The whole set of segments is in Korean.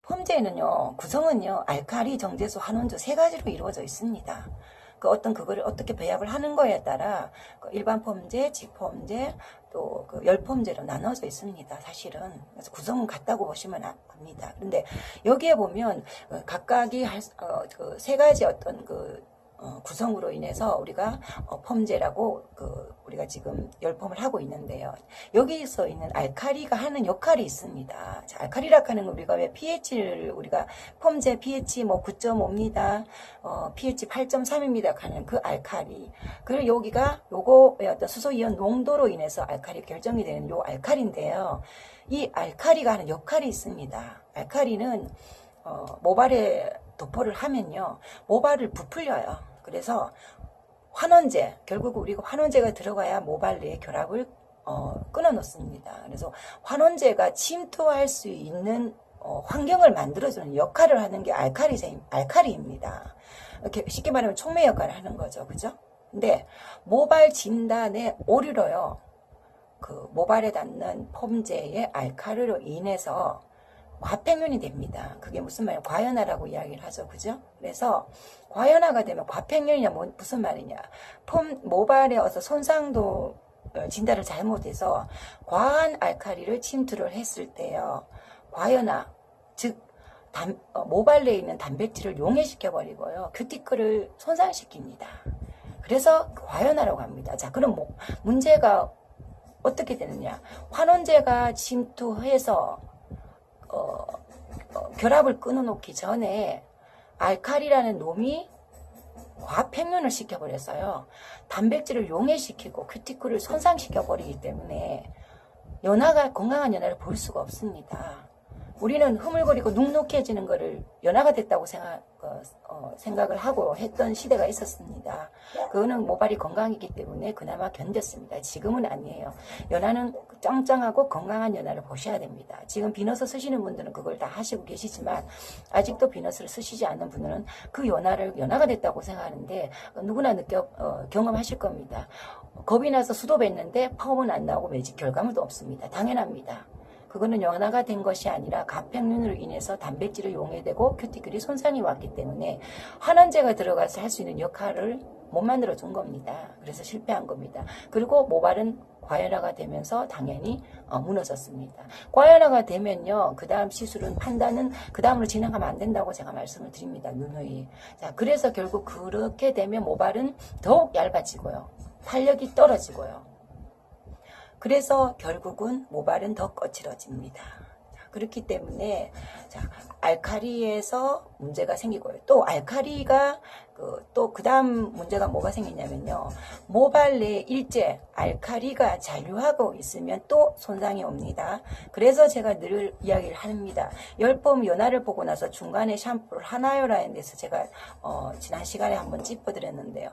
폼제는요, 구성은요, 알칼리, 정제수, 환원조 세 가지로 이루어져 있습니다. 그거를 어떻게 배합을 하는 거에 따라 일반 폼제, 직폼제, 또 열폼제로 나눠져 있습니다. 사실은. 그래서 구성은 같다고 보시면 합니다. 그런데 여기에 보면 각각이 세 가지 어떤 구성으로 인해서 우리가 폼제라고 우리가 지금 열폼을 하고 있는데요. 여기서 있는 알칼리가 하는 역할이 있습니다. 자, 알칼리라고 하는 건 우리가 왜 pH를 우리가 폼제 pH 뭐 9.5입니다. pH 8.3입니다. 하는 그 알칼리. 그리고 여기가 요거의 어떤 수소이온 농도로 인해서 알칼리 결정이 되는 요 알칼리인데요. 이 알칼리가 하는 역할이 있습니다. 알칼리는 모발에 도포를 하면요, 모발을 부풀려요. 그래서 환원제, 결국 우리가 환원제가 들어가야 모발 내의 결합을 끊어 놓습니다. 그래서 환원제가 침투할 수 있는 환경을 만들어주는 역할을 하는 게 알칼리입니다. 이렇게 쉽게 말하면 촉매 역할을 하는 거죠. 그죠? 근데 모발 진단의 오류로요, 모발에 닿는 폼제의 알칼리로 인해서 과팽윤이 됩니다. 그게 무슨 말이에요? 과연화라고 이야기를 하죠. 그죠? 그래서 과연화가 되면 과팽윤이냐 무슨 말이냐? 모발에 어서 손상도 진단을 잘못해서 과한 알칼리를 침투를 했을 때요, 과연화, 즉 모발 내에 있는 단백질을 용해시켜 버리고요, 큐티클을 손상시킵니다. 그래서 과연화라고 합니다. 자, 그럼 문제가 어떻게 되느냐? 환원제가 침투해서 결합을 끊어놓기 전에 알칼리라는 놈이 과팽윤을 시켜버렸어요. 단백질을 용해시키고 큐티클을 손상시켜버리기 때문에 건강한 연화를 볼 수가 없습니다. 우리는 흐물거리고 눅눅해지는 것을 연화가 됐다고 생각을 하고 했던 시대가 있었습니다. 그거는 모발이 건강이기 때문에 그나마 견뎠습니다. 지금은 아니에요. 연화는 짱짱하고 건강한 연화를 보셔야 됩니다. 지금 비너스 쓰시는 분들은 그걸 다 하시고 계시지만 아직도 비너스를 쓰시지 않는 분들은 그 연화가 됐다고 생각하는데 누구나 경험하실 겁니다. 겁이 나서 수도 뱉는데 펌은 안 나오고 매직 결과물도 없습니다. 당연합니다. 그거는 연화가 된 것이 아니라 과팽윤으로 인해서 단백질을 용해되고 큐티클이 손상이 왔기 때문에 환원제가 들어가서 할 수 있는 역할을 못 만들어 준 겁니다. 그래서 실패한 겁니다. 그리고 모발은 과연화가 되면서 당연히 무너졌습니다. 과연화가 되면요, 그 다음 시술은 판단은 그 다음으로 진행하면 안 된다고 제가 말씀을 드립니다. 누누이. 자, 그래서 결국 그렇게 되면 모발은 더욱 얇아지고요, 탄력이 떨어지고요, 그래서 결국은 모발은 더 거칠어집니다. 그렇기 때문에 알칼리에서 문제가 생기고요. 또 알칼리가 또 그 다음 문제가 뭐가 생기냐면요, 모발 내에 일제 알칼리가 잔류하고 있으면 또 손상이 옵니다. 그래서 제가 늘 이야기를 합니다. 열폼 연화를 보고 나서 중간에 샴푸를 하나요라는 데서 제가 지난 시간에 한번 짚어드렸는데요.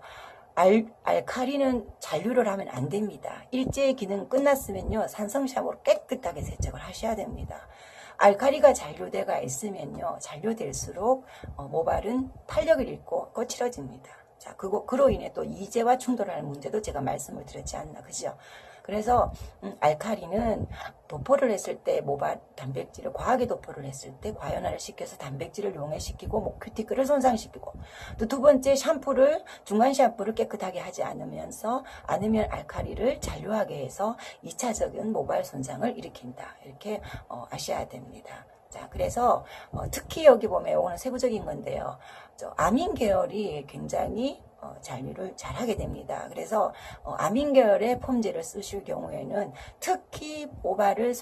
알칼리는 잔류를 하면 안 됩니다. 일제의 기능 끝났으면요, 산성 샴푸로 깨끗하게 세척을 하셔야 됩니다. 알칼리가 잔류되가 있으면요, 잔류될수록 모발은 탄력을 잃고 거칠어집니다. 자, 그로 인해 또 이제와 충돌하는 문제도 제가 말씀을 드렸지 않나, 그죠? 그래서 알칼리는 도포를 했을 때 모발 단백질을 과하게 도포를 했을 때 과연화를 시켜서 단백질을 용해시키고 큐티클을 손상시키고, 또 두 번째 중간 샴푸를 깨끗하게 하지 않으면 알칼리를 잔류하게 해서 2차적인 모발 손상을 일으킨다. 이렇게 아셔야 됩니다. 자, 그래서 특히 여기 보면 이거는 세부적인 건데요, 아민 계열이 굉장히 잔류를 잘하게 됩니다. 그래서 아민 계열의 폼제를 쓰실 경우에는 특히 모발을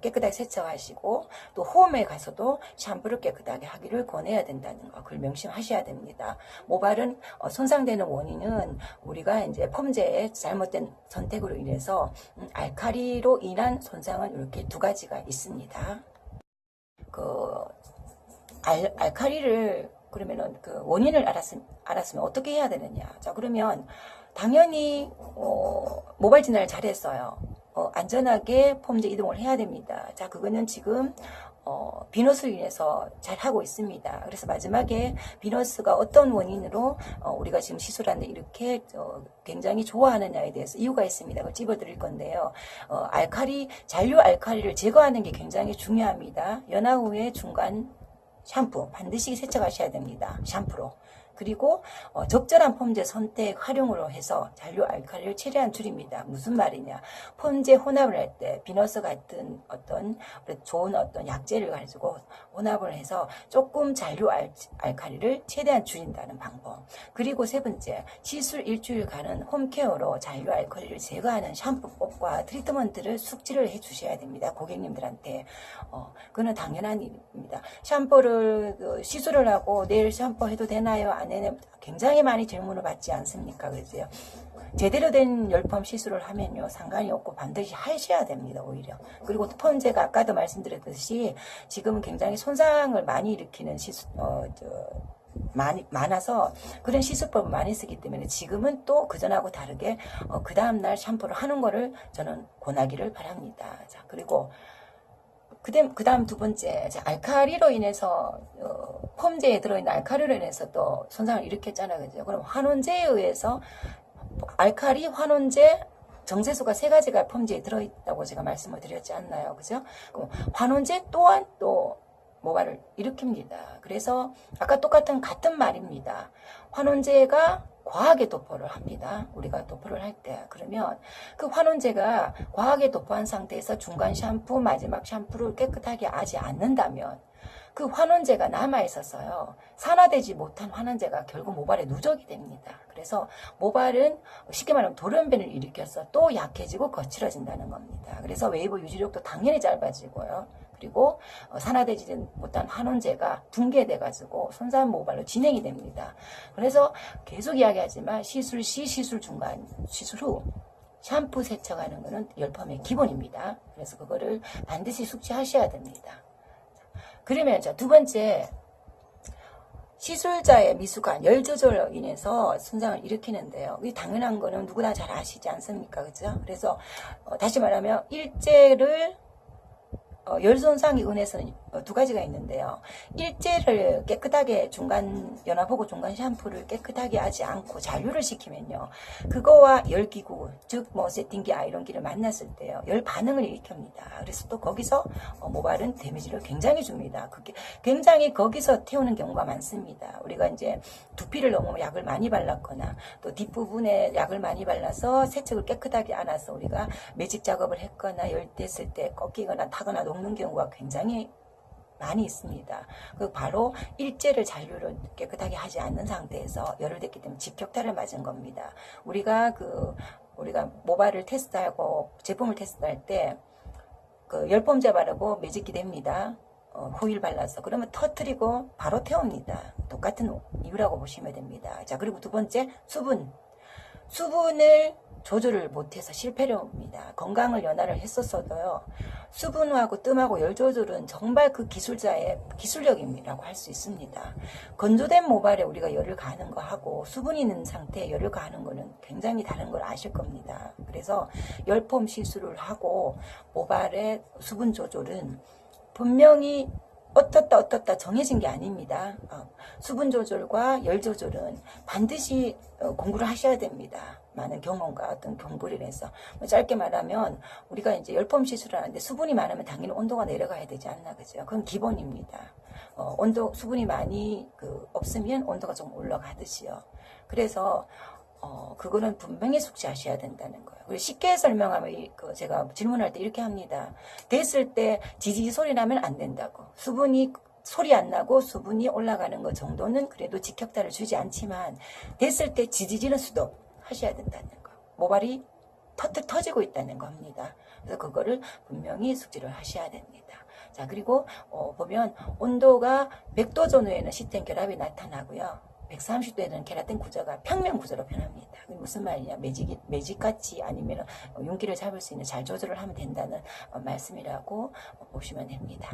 깨끗하게 세척하시고, 또 홈에 가서도 샴푸를 깨끗하게 하기를 권해야 된다는 거, 그걸 명심하셔야 됩니다. 모발은 손상되는 원인은 우리가 이제 폼제의 잘못된 선택으로 인해서 알칼리로 인한 손상은 이렇게 두 가지가 있습니다. 알칼리를 그러면은 원인을 알았으면 어떻게 해야 되느냐? 자, 그러면 당연히 모발 진단을 잘했어요. 안전하게 폼제 이동을 해야 됩니다. 자, 그거는 지금 비너스로 인해서 잘 하고 있습니다. 그래서 마지막에 비너스가 어떤 원인으로 우리가 지금 시술하는데 이렇게 굉장히 좋아하느냐에 대해서 이유가 있습니다. 그걸 찝어드릴 건데요. 잔류 알칼리를 제거하는 게 굉장히 중요합니다. 연화 후에 중간 샴푸 반드시 세척하셔야 됩니다. 샴푸로. 그리고 적절한 폼제 선택 활용으로 해서 잔류 알칼리를 최대한 줄입니다. 무슨 말이냐? 폼제 혼합을 할 때 비너스 같은 어떤 좋은 어떤 약재를 가지고 혼합을 해서 조금 잔류 알칼리를 최대한 줄인다는 방법. 그리고 세 번째, 시술 일주일간은 홈케어로 잔류 알칼리를 제거하는 샴푸법과 트리트먼트를 숙지를 해 주셔야 됩니다. 고객님들한테. 그거는 당연한 일입니다. 샴푸를 시술을 하고 내일 샴푸 해도 되나요? 안 해요? 굉장히 많이 질문을 받지 않습니까? 그죠? 제대로 된 열펌 시술을 하면요 상관이 없고 반드시 하셔야 됩니다. 오히려. 그리고 펌제가 아까도 말씀드렸듯이 지금은 굉장히 손상을 많이 일으키는 시술 많아서 그런 시술법을 많이 쓰기 때문에 지금은 또 그전하고 다르게 그 다음날 샴푸를 하는 거를 저는 권하기를 바랍니다. 자, 그리고 그 다음 두 번째, 알칼리로 인해서, 폼제에 들어있는 알칼리로 인해서 또 손상을 일으켰잖아요. 그죠? 그럼 환원제에 의해서, 알칼리, 환원제, 정제수가 세 가지가 폼제에 들어있다고 제가 말씀을 드렸지 않나요? 그죠? 그럼 환원제 또한 또 모발을 일으킵니다. 그래서 아까 같은 말입니다. 환원제가 과하게 도포를 합니다. 우리가 도포를 할 때. 그러면 그 환원제가 과하게 도포한 상태에서 중간 샴푸, 마지막 샴푸를 깨끗하게 하지 않는다면 그 환원제가 남아있어서요. 산화되지 못한 환원제가 결국 모발에 누적이 됩니다. 그래서 모발은 쉽게 말하면 돌연변을 일으켜서 또 약해지고 거칠어진다는 겁니다. 그래서 웨이브 유지력도 당연히 짧아지고요. 그리고 산화되지 못한 환원제가 붕괴돼가지고 손상 모발로 진행이 됩니다. 그래서 계속 이야기하지만 시술 시, 시술 중간, 시술 후 샴푸 세척하는 것은 열펌의 기본입니다. 그래서 그거를 반드시 숙지하셔야 됩니다. 그러면 자, 두 번째, 시술자의 미숙한 열 조절로 인해서 손상을 일으키는데요. 이 당연한 거는 누구나 잘 아시지 않습니까? 그죠? 그래서 다시 말하면 일제를 열 손상에 의해서는 두 가지가 있는데요. 일제를 깨끗하게 중간 연화보고 중간 샴푸를 깨끗하게 하지 않고 잔류를 시키면요. 그거와 열기구, 즉 뭐 세팅기, 아이론기를 만났을 때요. 열 반응을 일으킵니다. 그래서 또 거기서 모발은 데미지를 굉장히 줍니다. 그게 굉장히 거기서 태우는 경우가 많습니다. 우리가 이제 두피를 너무 약을 많이 발랐거나 또 뒷부분에 약을 많이 발라서 세척을 깨끗하게 안 해서 우리가 매직 작업을 했거나 열댔을 때 꺾이거나 타거나 녹는 경우가 굉장히 많이 있습니다. 그 바로 일제를 잔류를 깨끗하게 하지 않는 상태에서 열을 댔기 때문에 직격탄을 맞은 겁니다. 우리가 모발을 테스트하고 제품을 테스트할 때 그 열펌제 바르고 매직기 됩니다. 호일 발라서 그러면 터뜨리고 바로 태웁니다. 똑같은 이유라고 보시면 됩니다. 자, 그리고 두 번째 수분을 조절을 못해서 실패를 합니다. 건강을 연화를 했었어도요. 수분하고 뜸하고 열 조절은 정말 그 기술자의 기술력이라고 할 수 있습니다. 건조된 모발에 우리가 열을 가하는 거하고 수분이 있는 상태에 열을 가하는 거는 굉장히 다른 걸 아실 겁니다. 그래서 열펌 시술을 하고 모발의 수분 조절은 분명히 어떻다 정해진 게 아닙니다. 수분 조절과 열 조절은 반드시 공부를 하셔야 됩니다. 많은 경험과 어떤 공부를 해서 짧게 말하면 우리가 이제 열펌 시술을 하는데 수분이 많으면 당연히 온도가 내려가야 되지 않나, 그죠? 그건 기본입니다. 수분이 많이 없으면 온도가 좀 올라가듯이요. 그래서 그거는 분명히 숙지하셔야 된다는 거예요. 그리고 쉽게 설명하면 제가 질문할 때 이렇게 합니다. 됐을 때 지지지 소리 나면 안 된다고. 소리 안 나고 수분이 올라가는 것 정도는 그래도 직격탄을 주지 않지만 됐을 때 지지지는 스톱 하셔야 된다는 거. 모발이 터지고 있다는 겁니다. 그래서 그거를 분명히 숙지를 하셔야 됩니다. 자, 그리고 보면 온도가 100도 전후에는 시스템 결합이 나타나고요. 130도에는 계라틴 구조가 평면 구조로 변합니다. 무슨 말이냐? 매직같이 아니면 윤기를 잡을 수 있는 잘 조절을 하면 된다는 말씀이라고 보시면 됩니다.